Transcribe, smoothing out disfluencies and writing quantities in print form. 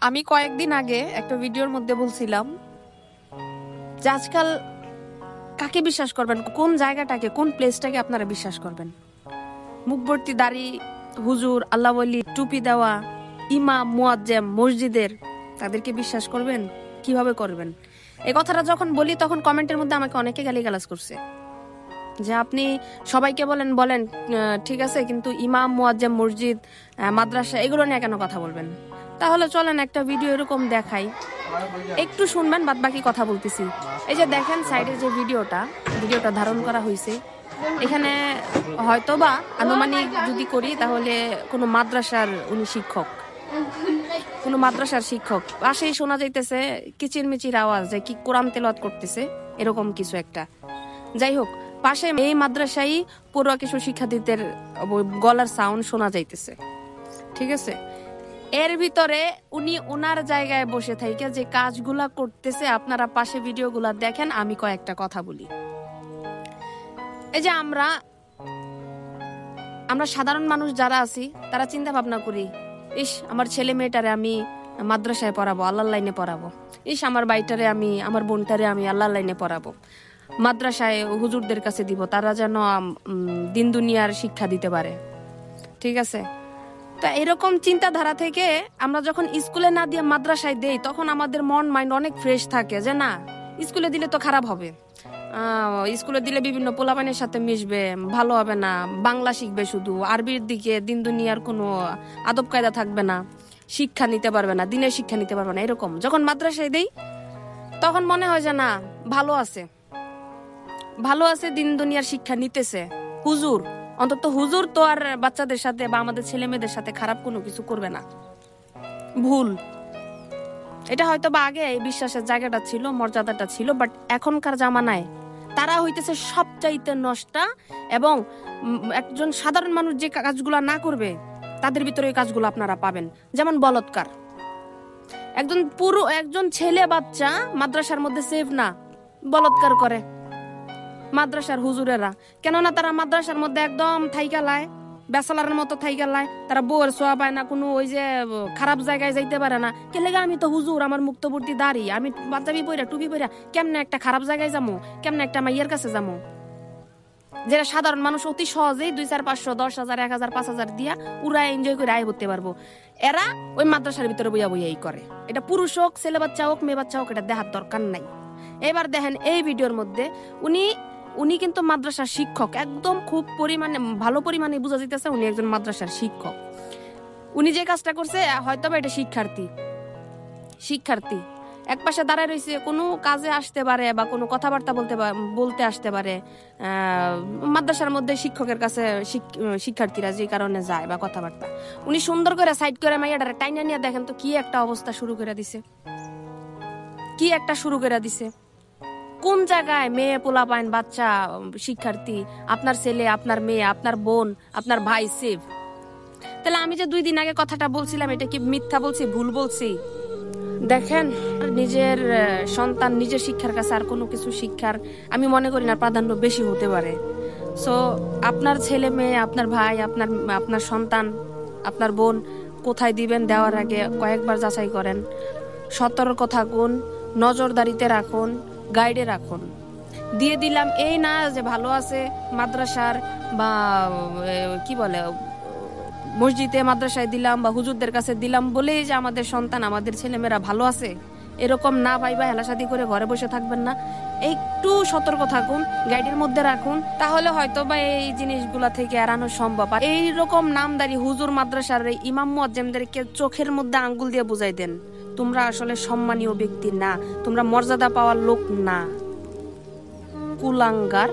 আমি কয়েকদিন আগে একটা ভিডিওর মধ্যে বলছিলাম যে আজকাল কাকে বিশ্বাস করবেন, কোন জায়গাটাকে, কোন প্লেসটাকে আপনারা বিশ্বাস করবেন? মুখভর্তি দাড়ি, হুজুর, আল্লাহ ওয়ালি, টুপি দেওয়া ইমাম, মুয়াজ্জেম মসজিদের, তাদেরকে বিশ্বাস করবেন? কিভাবে করবেন? এই কথাটা যখন বলি তখন কমেন্টের মধ্যে আমাকে অনেকে গালিগালাজ করছে যে আপনি সবাইকে বলেন ঠিক আছে, কিন্তু ইমাম, মুয়াজ্জেম, মসজিদ, মাদ্রাসা এগুলো নিয়ে কেন কথা বলবেন? তাহলে চলেন একটা ভিডিও এরকম দেখাই, একটু শুনবেন, বাদ বাকি কথা বলতেছি। এই যে দেখেন সাইডে যে ভিডিওটা ধারণ করা হয়েছে, এখানে হয়তোবা আনুমানিক যদি করি তাহলে কোনো মাদ্রাসার উনি শিক্ষক, কোনো মাদ্রাসার শিক্ষক। পাশেই শোনা যাইতেছে কিচিরমিচির আওয়াজ, যে কি কোরআন তেলাওয়াত করতেছে এরকম কিছু একটা। যাই হোক, পাশে এই মাদ্রাসায় পড়ুয়া কিশোর শিক্ষার্থীদের গলার সাউন্ড শোনা যাইতেছে, ঠিক আছে? এর ভিতরে উনি ওনার জায়গায় বসে থেকে যে কাজগুলা করতেছে, আপনারা পাশে ভিডিওগুলা দেখেন। আমি কয়েকটা কথা বলি। এই যে আমরা সাধারণ মানুষ যারা আছি তারা চিন্তা ভাবনা করি, ইস আমার ছেলে মেয়েটারে আমি মাদ্রাসায় পড়াবো, আল্লাহর লাইনে পড়াবো, ইস আমার ভাইটারে আমি, আমার বোনটারে আমি আল্লাহর লাইনে পড়াবো, মাদ্রাসায় হুজুরদের কাছে দিব, তারা যেন দিন দুনিয়ার শিক্ষা দিতে পারে, ঠিক আছে? তা এরকম চিন্তাধারা থেকে আমরা যখন স্কুলে না দিয়ে মাদ্রাসায় দেই, তখন আমাদের মন মাইন্ড অনেক ফ্রেশ থাকে যে না, স্কুলে দিলে তো খারাপ হবে, স্কুলে দিলে বিভিন্ন পোলাপানের সাথে মিশবে, ভালো হবে না, বাংলা শিখবে শুধু, আরবির দিকে দিন দুনিয়ার কোনো আদব কায়দা থাকবে না, শিক্ষা নিতে পারবে না, দিনের শিক্ষা নিতে পারবে না। এরকম যখন মাদ্রাসায় দেই তখন মনে হয় যে না, ভালো আছে, দিন দুনিয়ার শিক্ষা নিতেছে, হুজুর, অন্তত হুজুর তো আর বাচ্চাদের সাথে বা আমাদের ছেলে মেয়েদের সাথে খারাপ কোনো কিছু করবে না। ভুল। এটা হয়তো বা আগে এই বিশ্বাসের জায়গাটা ছিল, মর্যাদাটা ছিল, বাট এখনকার জামানায় তারা হইতেছে সবচাইতে নষ্টা। এবং একজন সাধারণ মানুষ যে কাজগুলা না করবে তাদের ভিতরে এই কাজগুলো আপনারা পাবেন। যেমন বলৎকার। একজন ছেলে বাচ্চা মাদ্রাসার মধ্যে সেফ না, বলৎকার করে মাদ্রাসার হুজুরেরা। কেননা তারা মাদ্রাসার মধ্যে একদম থাইকালায়, বেসালার মতো থাইকালায়, তারা বউয়ের সোয়া পায় না, কোনো ওই যে খারাপ জায়গায় যাইতে পারে না। কেলেগা আমি তো হুজুর, আমার মুক্তবর্তী দাঁড়ি, আমি পাঞ্জাবি পইরা টুপি পইরা কেমনে একটা খারাপ জায়গায় যাবো, কেমনে একটা মাইয়ের কাছে যাবো? যেটা সাধারণ মানুষ অতি সহজেই 2, 4, 500, 10,000, 1,000, 5,000 দিয়া উড়া এনজয় করে আয় করতে পারবো, এরা ওই মাদ্রাসার ভিতরে বইয়াই করে। এটা পুরুষ হোক, ছেলে বাচ্চা হোক, মেয়ে বাচ্চা হোক, এটা দেখার দরকার নাই। এবার দেখেন এই ভিডিওর মধ্যে উনি কিন্তু মাদ্রাসার শিক্ষক, একদম খুব ভালো পরিমাণে বোঝা যাইতেছে উনি একজন মাদ্রাসার শিক্ষক। উনি যে কাজটা করছে হয়তো বা এটা শিক্ষার্থী এক পাশে দাঁড়ায় রয়েছে, কোনো কাজে আসতে পারে বা কোনো কথাবার্তা বলতে আসতে পারে মাদ্রাসার মধ্যে শিক্ষকের কাছে, শিক্ষার্থীরা যে কারণে যায় বা কথাবার্তা। উনি সুন্দর করে সাইড করে মাইয়াটারে টাইনা নিয়ে দেখেন তো কি একটা অবস্থা শুরু করে দিছে। কোন জায়গায় মেয়ে, পোলাপাইন, বাচ্চা, শিক্ষার্থী, আপনার ছেলে, আপনার মেয়ে, আপনার বোন, আপনার ভাই সেভ? তাহলে আমি যে 2 দিন আগে কথাটা বলছিলাম, এটা কি মিথ্যা বলছি, ভুল বলছি? দেখেন, নিজের সন্তান নিজের শিক্ষার কাছে আর কোনো কিছু শিক্ষার আমি মনে করি না প্রাধান্য বেশি হতে পারে। সো আপনার ছেলে মেয়ে, আপনার ভাই, আপনার সন্তান, আপনার বোন কোথায় দিবেন, দেওয়ার আগে কয়েকবার যাচাই করেন, সতর্ক থাকুন, নজরদারিতে রাখুন, গাইডে রাখুন। দিয়ে দিলাম এই না যে ভালো আছে মাদ্রাসার বা কি বলে মসজিদে মাদ্রাসায় দিলাম বা হুজুরদের কাছে দিলাম বলেই যে আমাদের সন্তান, আমাদের ছেলেমেয়েরা ভালো আছে, এরকম না ভাইবা হেলাসাদি করে ঘরে বসে থাকবেন না। একটু সতর্ক থাকুন, গাইডের মধ্যে রাখুন, তাহলে হয়তো বা এই জিনিসগুলা থেকে এড়ানো সম্ভব। আর এইরকম নামদারি হুজুর, মাদ্রাসার ইমাম, মুয়াজ্জেমদেরকে চোখের মধ্যে আঙ্গুল দিয়ে বুঝাই দেন, তোমরা আসলে সম্মানীয় ব্যক্তি না, তোমরা মর্যাদা পাওয়ার লোক না, কুলাঙ্গার।